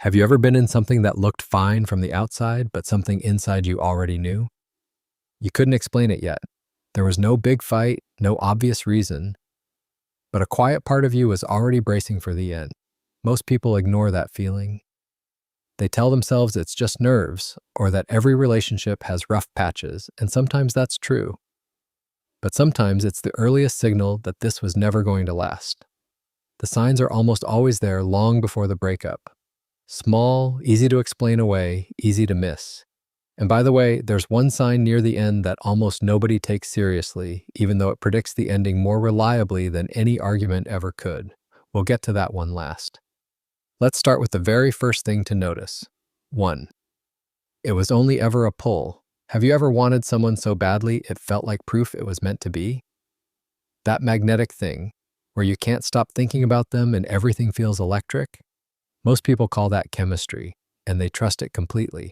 Have you ever been in something that looked fine from the outside, but something inside you already knew? You couldn't explain it yet. There was no big fight, no obvious reason, but a quiet part of you was already bracing for the end. Most people ignore that feeling. They tell themselves it's just nerves, or that every relationship has rough patches, and sometimes that's true. But sometimes it's the earliest signal that this was never going to last. The signs are almost always there long before the breakup. Small, easy to explain away, easy to miss. And by the way, there's one sign near the end that almost nobody takes seriously, even though it predicts the ending more reliably than any argument ever could. We'll get to that one last. Let's start with the very first thing to notice. 1. It was only ever a pull. Have you ever wanted someone so badly it felt like proof it was meant to be? That magnetic thing, where you can't stop thinking about them and everything feels electric? Most people call that chemistry, and they trust it completely.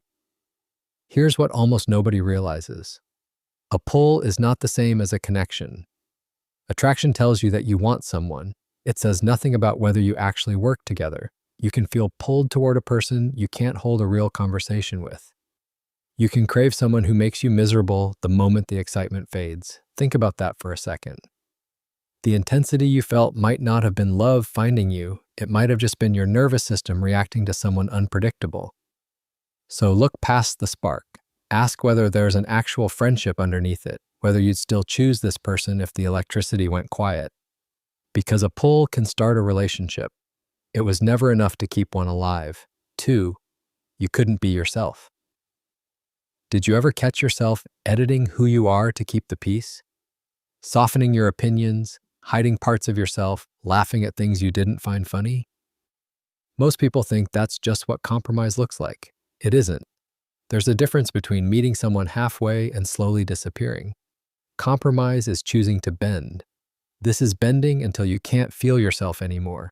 Here's what almost nobody realizes. A pull is not the same as a connection. Attraction tells you that you want someone. It says nothing about whether you actually work together. You can feel pulled toward a person you can't hold a real conversation with. You can crave someone who makes you miserable the moment the excitement fades. Think about that for a second. The intensity you felt might not have been love finding you. It might have just been your nervous system reacting to someone unpredictable. So look past the spark. Ask whether there's an actual friendship underneath it, whether you'd still choose this person if the electricity went quiet. Because a pull can start a relationship. It was never enough to keep one alive. 2, you couldn't be yourself. Did you ever catch yourself editing who you are to keep the peace? Softening your opinions, hiding parts of yourself, laughing at things you didn't find funny? Most people think that's just what compromise looks like. It isn't. There's a difference between meeting someone halfway and slowly disappearing. Compromise is choosing to bend. This is bending until you can't feel yourself anymore.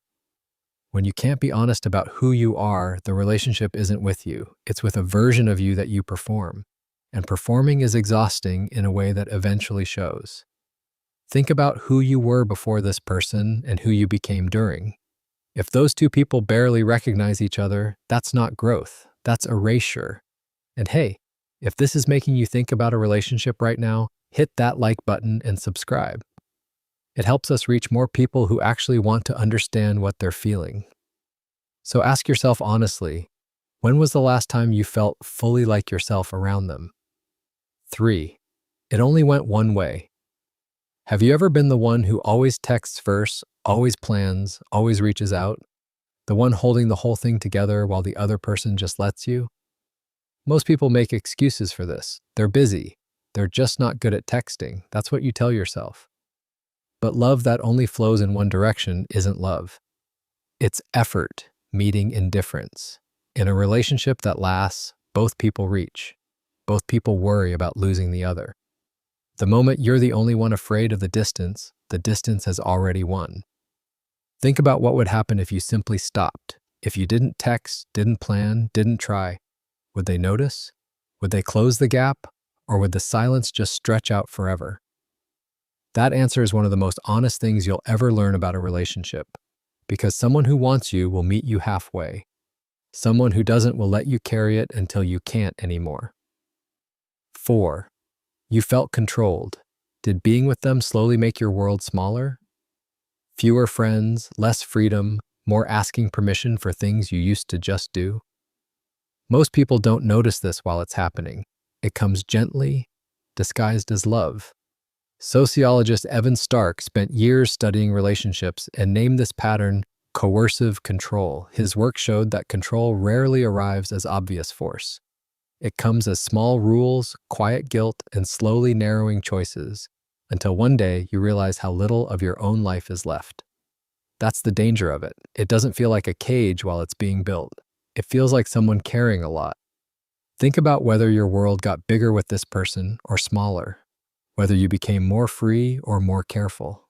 When you can't be honest about who you are, the relationship isn't with you. It's with a version of you that you perform. And performing is exhausting in a way that eventually shows. Think about who you were before this person and who you became during. If those two people barely recognize each other, that's not growth. That's erasure. And hey, if this is making you think about a relationship right now, hit that like button and subscribe. It helps us reach more people who actually want to understand what they're feeling. So ask yourself honestly, when was the last time you felt fully like yourself around them? 3. It only went one way. Have you ever been the one who always texts first, always plans, always reaches out? The one holding the whole thing together while the other person just lets you? Most people make excuses for this. They're busy. They're just not good at texting. That's what you tell yourself. But love that only flows in one direction isn't love. It's effort meeting indifference. In a relationship that lasts, both people reach. Both people worry about losing the other. The moment you're the only one afraid of the distance has already won. Think about what would happen if you simply stopped. If you didn't text, didn't plan, didn't try. Would they notice? Would they close the gap? Or would the silence just stretch out forever? That answer is one of the most honest things you'll ever learn about a relationship. Because someone who wants you will meet you halfway. Someone who doesn't will let you carry it until you can't anymore. 4. You felt controlled. Did being with them slowly make your world smaller? Fewer friends, less freedom, more asking permission for things you used to just do? Most people don't notice this while it's happening. It comes gently, disguised as love. Sociologist Evan Stark spent years studying relationships and named this pattern coercive control. His work showed that control rarely arrives as obvious force. It comes as small rules, quiet guilt, and slowly narrowing choices, until one day you realize how little of your own life is left. That's the danger of it. It doesn't feel like a cage while it's being built. It feels like someone carrying a lot. Think about whether your world got bigger with this person or smaller, whether you became more free or more careful.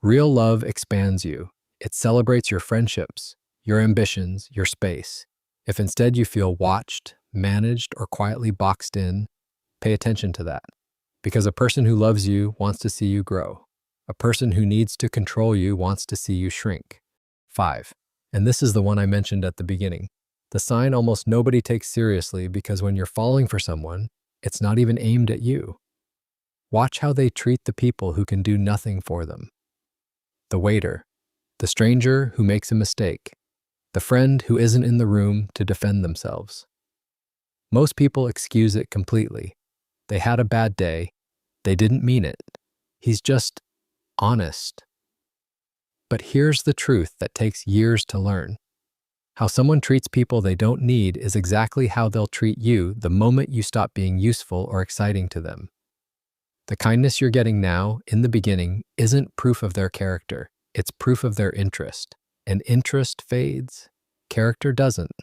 Real love expands you. It celebrates your friendships, your ambitions, your space. If instead you feel watched, managed, or quietly boxed in, pay attention to that. Because a person who loves you wants to see you grow. A person who needs to control you wants to see you shrink. 5. And this is the one I mentioned at the beginning. The sign almost nobody takes seriously because when you're falling for someone, it's not even aimed at you. Watch how they treat the people who can do nothing for them. The waiter, the stranger who makes a mistake, the friend who isn't in the room to defend themselves. Most people excuse it completely. They had a bad day. They didn't mean it. He's just honest. But here's the truth that takes years to learn. How someone treats people they don't need is exactly how they'll treat you the moment you stop being useful or exciting to them. The kindness you're getting now, in the beginning, isn't proof of their character. It's proof of their interest. And interest fades. Character doesn't.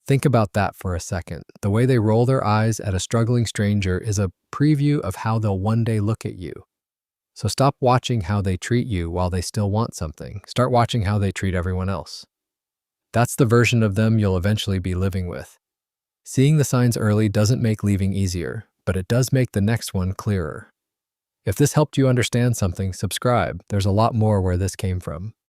Think about that for a second. The way they roll their eyes at a struggling stranger is a preview of how they'll one day look at you. So stop watching how they treat you while they still want something. Start watching how they treat everyone else. That's the version of them you'll eventually be living with. Seeing the signs early doesn't make leaving easier, but it does make the next one clearer. If this helped you understand something, subscribe. There's a lot more where this came from.